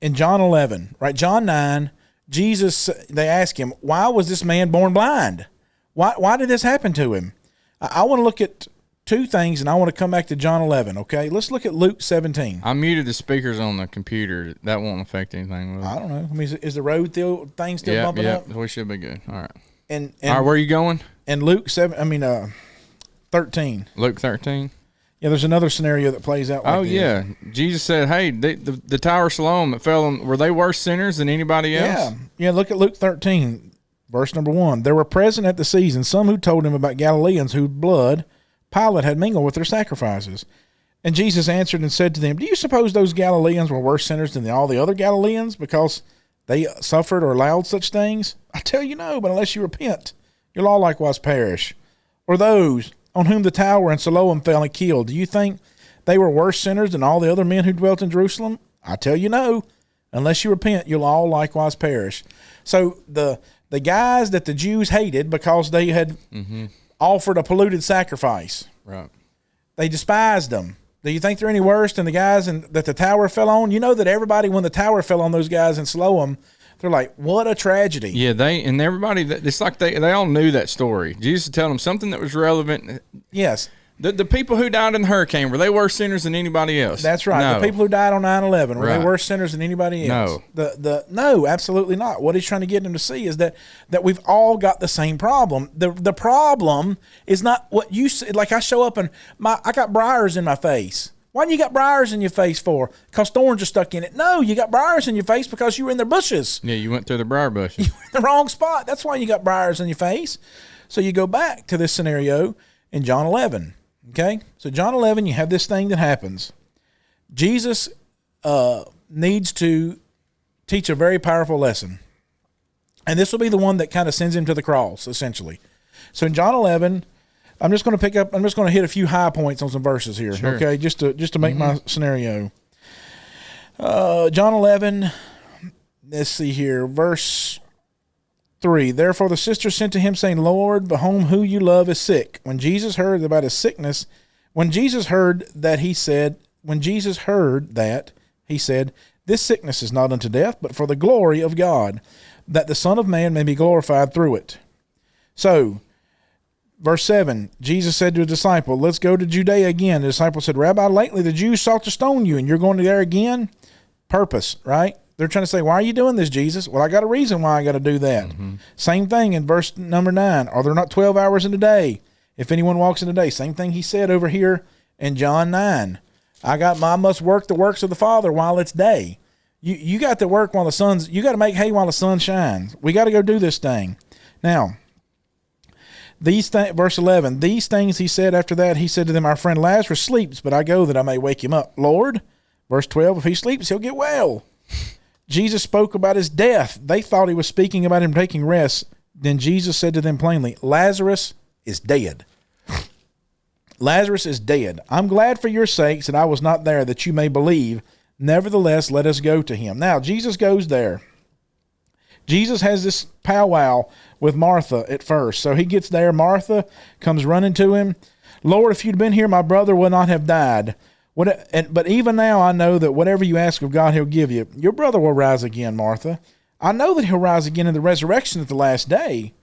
in John 11, right? John 9, Jesus, they ask him, why was this man born blind? Why did this happen to him? I want to look at two things, and I want to come back to John 11, okay? Let's look at Luke 17. I muted the speakers on the computer. That won't affect anything, will it? I don't know. I mean, is the road thing still bumping up? Yeah, we should be good. All right. And all right, where are you going? And Luke 7, 13. Luke 13. Yeah, there's another scenario that plays out like Oh, this. yeah. Jesus said, hey, the Tower of Siloam that fell on, were they worse sinners than anybody else? Yeah. Yeah, look at Luke 13, verse number 1. There were present at the season some who told him about Galileans whose blood Pilate had mingled with their sacrifices. And Jesus answered and said to them, do you suppose those Galileans were worse sinners than all the other Galileans because they suffered or allowed such things? I tell you no, but unless you repent, you'll all likewise perish. Or those on whom the tower in Siloam fell and killed, do you think they were worse sinners than all the other men who dwelt in Jerusalem? I tell you no, unless you repent, you'll all likewise perish. So the guys that the Jews hated because they had offered a polluted sacrifice, Right. they despised them. Do you think they're any worse than the guys that the tower fell on? You know that everybody, when the tower fell on those guys in Siloam, they're like, what a tragedy. Yeah, everybody, it's like they all knew that story. Jesus would tell them something that was relevant. Yes. The people who died in the hurricane, were they worse sinners than anybody else? That's right. No. The people who died on 9/11, were Right. they worse sinners than anybody else? No. No, absolutely not. What he's trying to get them to see is that we've all got the same problem. The problem is not what you see. Like I show up and I got briars in my face. Why do you got briars in your face for? Because thorns are stuck in it. No, you got briars in your face because you were in their bushes. Yeah, you went through the briar bushes. You were in the wrong spot. That's why you got briars in your face. So you go back to this scenario in John 11. Okay? So John 11, you have this thing that happens. Jesus needs to teach a very powerful lesson. And this will be the one that kind of sends him to the cross, essentially. So in John 11, I'm just going to hit a few high points on some verses here, Sure. okay, just to make my scenario. John 11, let's see here, verse 3. Therefore the sister sent to him, saying, Lord, behold, who you love is sick. When Jesus heard about his sickness, he said, this sickness is not unto death, but for the glory of God, that the Son of Man may be glorified through it. So, verse 7, Jesus said to a disciple, let's go to Judea again. The disciple said, Rabbi, lately the Jews sought to stone you, and you're going there again? Purpose, right? They're trying to say, why are you doing this, Jesus? Well, I got a reason why I got to do that. Same thing in verse number 9. Are there not 12 hours in the day? If anyone walks in the day. Same thing he said over here in John 9. I must work the works of the Father while it's day. You got to work while you got to make hay while the sun shines. We got to go do this thing. Now, verse 11, these things he said after that, he said to them, our friend Lazarus sleeps, but I go that I may wake him up. Lord, verse 12, if he sleeps, he'll get well. Jesus spoke about his death. They thought he was speaking about him taking rest. Then Jesus said to them plainly, Lazarus is dead. Lazarus is dead. I'm glad for your sakes that I was not there, that you may believe. Nevertheless, let us go to him. Now, Jesus goes there. Jesus has this powwow with Martha at first. So he gets there. Martha comes running to him. Lord, if you'd been here, my brother would not have died. But even now I know that whatever you ask of God, he'll give you. Your brother will rise again, Martha. I know that he'll rise again in the resurrection at the last day.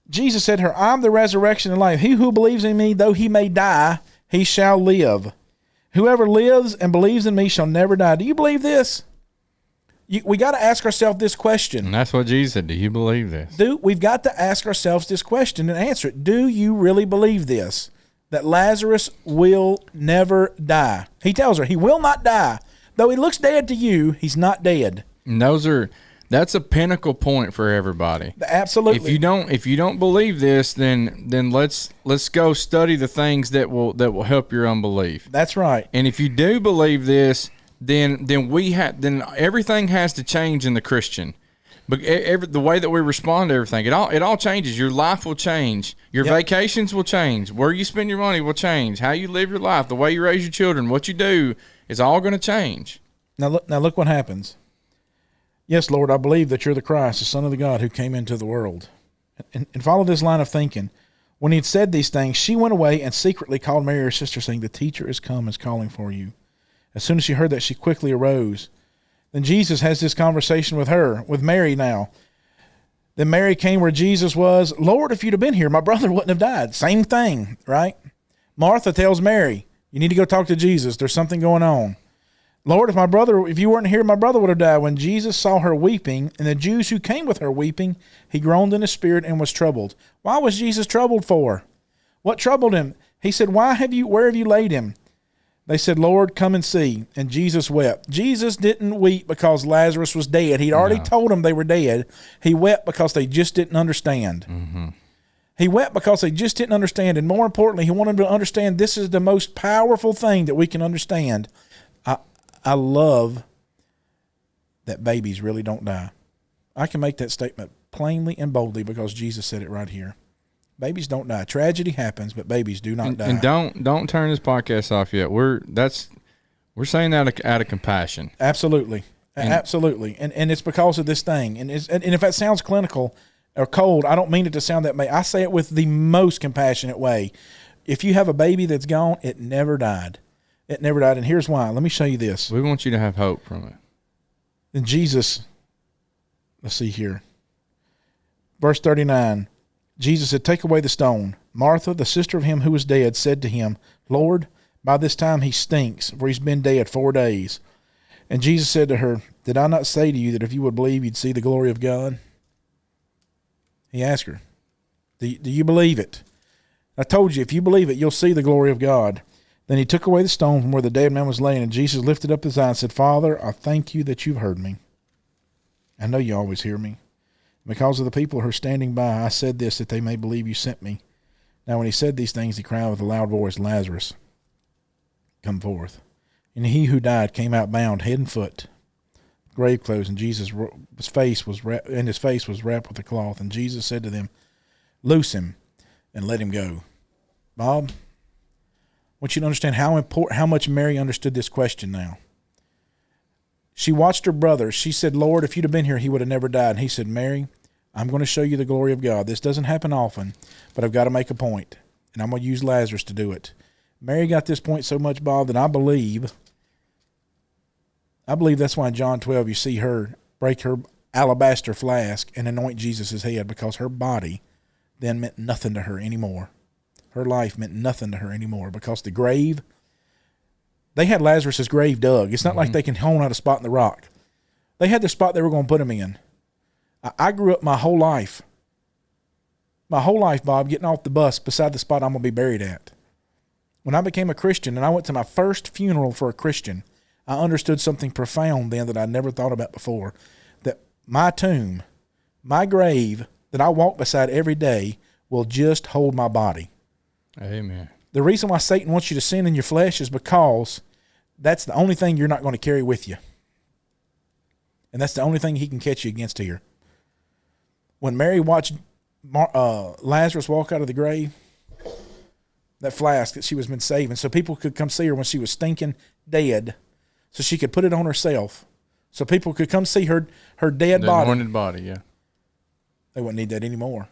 Jesus said to her, I'm the resurrection and life. He who believes in me, though he may die, he shall live. Whoever lives and believes in me shall never die. Do you believe this? We got to ask ourselves this question. And that's what Jesus said. Do you believe this? We've got to ask ourselves this question and answer it. Do you really believe this? That Lazarus will never die. He tells her he will not die. Though he looks dead to you, he's not dead. And that's a pinnacle point for everybody. Absolutely. If you don't believe this, then let's go study the things that will help your unbelief. That's right. And if you do believe this, then everything has to change in the Christian. But the way that we respond to everything, it all changes. Your life will change. Your vacations will change. Where you spend your money will change. How you live your life, the way you raise your children, what you do is all going to change. Now look what happens. Yes, Lord, I believe that you're the Christ, the Son of the God who came into the world. And follow this line of thinking. When he had said these things, she went away and secretly called Mary, her sister, saying, the teacher is come, is calling for you. As soon as she heard that, she quickly arose. Then Jesus has this conversation with Mary now. Then Mary came where Jesus was. Lord, if you'd have been here, my brother wouldn't have died. Same thing, right? Martha tells Mary, you need to go talk to Jesus. There's something going on. Lord, if you weren't here, my brother would have died. When Jesus saw her weeping, and the Jews who came with her weeping, he groaned in his spirit and was troubled. Why was Jesus troubled for? What troubled him? He said, where have you laid him? They said, Lord, come and see. And Jesus wept. Jesus didn't weep because Lazarus was dead. He'd already told them they were dead. He wept because they just didn't understand. Mm-hmm. He wept because they just didn't understand. And more importantly, he wanted them to understand this is the most powerful thing that we can understand. I love that babies really don't die. I can make that statement plainly and boldly because Jesus said it right here. Babies don't die. Tragedy happens, but babies do not die. And don't turn this podcast off yet. We're saying that out of compassion. Absolutely, absolutely, and it's because of this thing. And if that sounds clinical or cold, I don't mean it to sound that way. I say it with the most compassionate way. If you have a baby that's gone, it never died. It never died, and here's why. Let me show you this. We want you to have hope from it. And Jesus, let's see here, verse 39. Jesus said, take away the stone. Martha, the sister of him who was dead, said to him, Lord, by this time he stinks, for he's been dead 4 days. And Jesus said to her, did I not say to you that if you would believe, you'd see the glory of God? He asked her, do you believe it? I told you, if you believe it, you'll see the glory of God. Then he took away the stone from where the dead man was laying, and Jesus lifted up his eye and said, Father, I thank you that you've heard me. I know you always hear me. Because of the people who are standing by, I said this, that they may believe you sent me. Now when he said these things, he cried with a loud voice, Lazarus, come forth. And he who died came out bound, head and foot, grave clothes, and his face was wrapped with a cloth. And Jesus said to them, loose him and let him go. Bob, I want you to understand how much Mary understood this question now. She watched her brother. She said, Lord, if you'd have been here, he would have never died. And he said, Mary, I'm going to show you the glory of God. This doesn't happen often, but I've got to make a point, and I'm going to use Lazarus to do it. Mary got this point so much, Bob, that I believe that's why in John 12 you see her break her alabaster flask and anoint Jesus' head, because her body then meant nothing to her anymore. Her life meant nothing to her anymore, because the grave, they had Lazarus' grave dug. It's not like they can hone out a spot in the rock. They had the spot they were going to put him in. I grew up my whole life, Bob, getting off the bus beside the spot I'm going to be buried at. When I became a Christian and I went to my first funeral for a Christian, I understood something profound then that I never thought about before, that my tomb, my grave that I walk beside every day will just hold my body. Amen. The reason why Satan wants you to sin in your flesh is because that's the only thing you're not going to carry with you. And that's the only thing he can catch you against here. When Mary watched Lazarus walk out of the grave, that flask that she was been saving, so people could come see her when she was stinking dead, so she could put it on herself, so people could come see her dead body. The anointed body, yeah. They wouldn't need that anymore.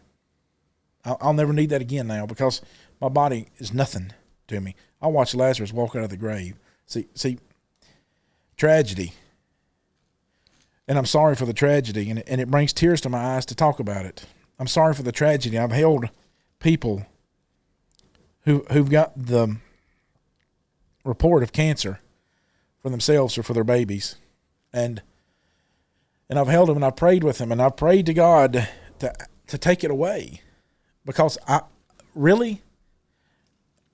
I'll never need that again now, because my body is nothing to me. I watched Lazarus walk out of the grave. See, tragedy. And I'm sorry for the tragedy, and it brings tears to my eyes to talk about it. I'm sorry for the tragedy. I've held people who've got the report of cancer for themselves or for their babies. And I've held them, and I've prayed with them, and I've prayed to God to take it away. Because the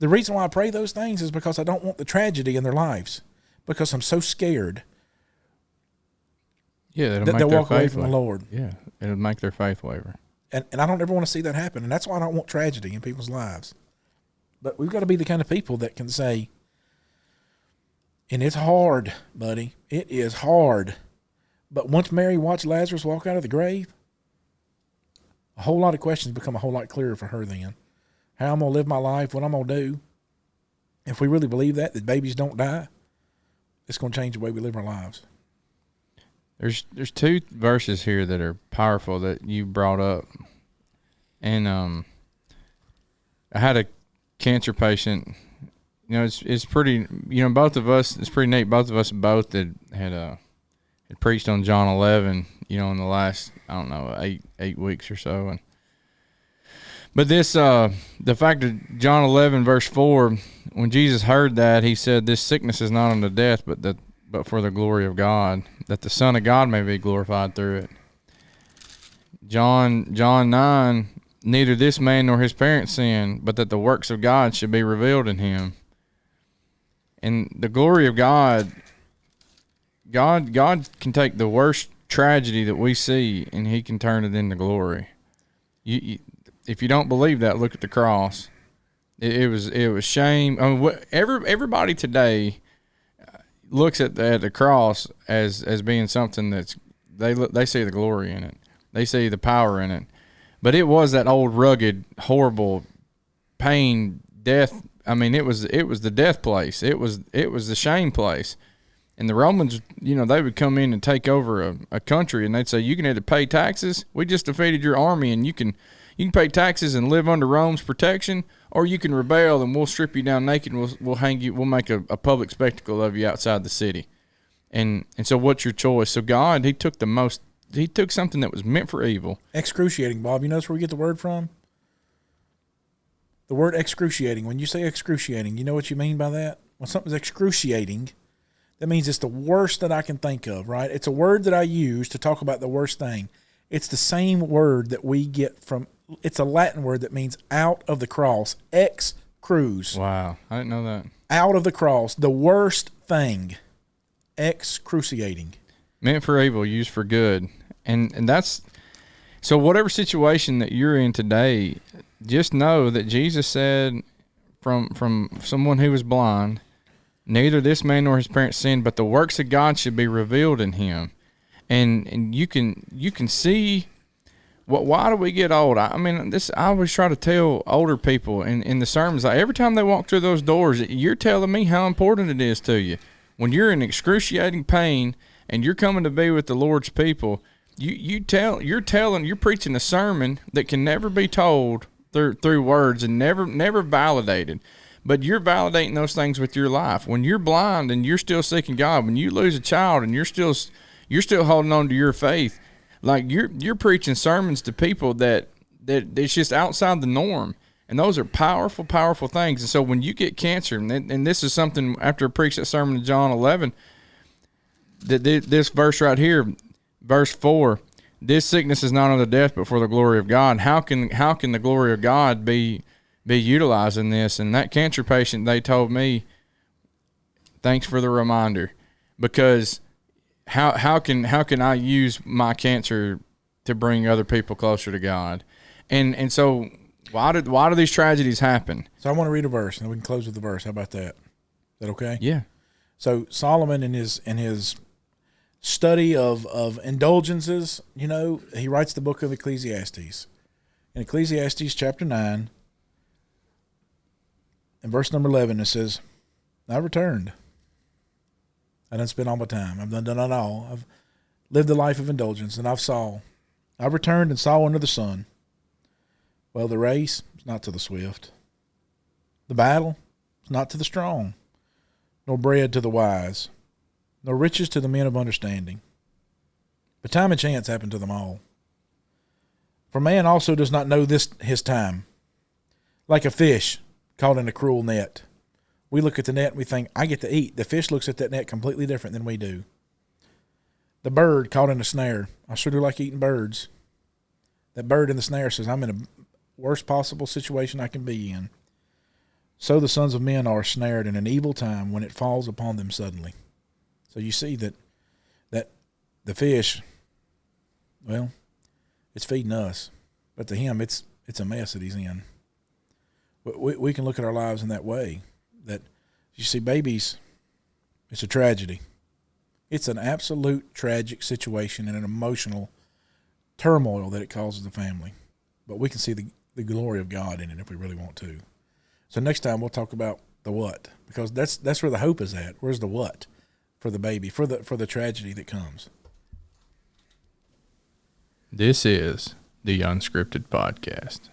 reason why I pray those things is because I don't want the tragedy in their lives. Because I'm so scared that they'll walk away from the Lord. Yeah, it'll make their faith waver. And I don't ever want to see that happen. And that's why I don't want tragedy in people's lives. But we've got to be the kind of people that can say, and it's hard, buddy. It is hard. But once Mary watched Lazarus walk out of the grave, a whole lot of questions become a whole lot clearer for her then. How I'm going to live my life, what I'm going to do. If we really believe that babies don't die, it's going to change the way we live our lives. There's two verses here that are powerful that you brought up. And I had a cancer patient. You know, it's pretty, both of us, it's pretty neat. Both of us had preached on John 11, in the last, I don't know, eight weeks or so. But this, the fact that John 11 verse 4, when Jesus heard that, he said, "This sickness is not unto death, but for the glory of God, that the Son of God may be glorified through it." John 9, neither this man nor his parents sinned, but that the works of God should be revealed in him. And the glory of God can take the worst tragedy that we see, and he can turn it into glory. If you don't believe that, look at the cross. It was shame. I mean, everybody today looks at the cross as being something that's they see the glory in it. They see the power in it. But it was that old rugged, horrible pain, death. I mean, it was the death place. It was the shame place. And the Romans, they would come in and take over a country, and they'd say, "You can either pay taxes. We just defeated your army, and you can pay taxes and live under Rome's protection, or you can rebel, and we'll strip you down naked, and we'll hang you. We'll make a public spectacle of you outside the city." And so, what's your choice? So God, He took something that was meant for evil. Excruciating, Bob. You notice where we get the word from? The word excruciating. When you say excruciating, you know what you mean by that? When something's excruciating, that means it's the worst that I can think of, right? It's a word that I use to talk about the worst thing. It's the same word that we get from, it's a Latin word that means out of the cross. Ex cruz. Wow. I didn't know that. Out of the cross. The worst thing. Excruciating. Meant for evil, used for good. And that's, so whatever situation that you're in today, just know that Jesus said from someone who was blind, neither this man nor his parents sinned, but the works of God should be revealed in him. And you can see why do we get old? I mean, I always try to tell older people in the sermons, like, every time they walk through those doors, you're telling me how important it is to you. When you're in excruciating pain and you're coming to be with the Lord's people, you're preaching a sermon that can never be told through words and never validated. But you're validating those things with your life. When you're blind and you're still seeking God, when you lose a child and you're still holding on to your faith, like you're preaching sermons to people that it's just outside the norm. And those are powerful, powerful things. And so when you get cancer, and this is something after I preached that sermon in John 11, that this verse right here, verse 4, this sickness is not unto death, but for the glory of God. How can the glory of God be utilized in this? And that cancer patient, they told me, thanks for the reminder, because how can I use my cancer to bring other people closer to God? And so why do these tragedies happen? So I want to read a verse, and we can close with the verse. How about that? Is that okay? Yeah. So Solomon in his study of indulgences, he writes the book of Ecclesiastes. In Ecclesiastes chapter 9, in verse number 11, it says, "I returned. I done spent all my time. I've done it all. I've lived the life of indulgence, and I returned and saw under the sun. Well, the race is not to the swift. The battle is not to the strong, nor bread to the wise, nor riches to the men of understanding. But time and chance happen to them all. For man also does not know his time. Like a fish caught in a cruel net. We look at the net and we think, I get to eat. The fish looks at that net completely different than we do. The bird caught in a snare. I sure do like eating birds. That bird in the snare says, I'm in a worst possible situation I can be in. So the sons of men are snared in an evil time when it falls upon them suddenly." So you see that the fish, well, it's feeding us, but to him it's a mess that he's in. We can look at our lives in that way. That you see, babies, it's a tragedy. It's an absolute tragic situation and an emotional turmoil that it causes the family. But we can see the glory of God in it if we really want to. So next time we'll talk about the what, because that's where the hope is at. Where's the what for the baby, for the tragedy that comes? This is the Unscripted Podcast.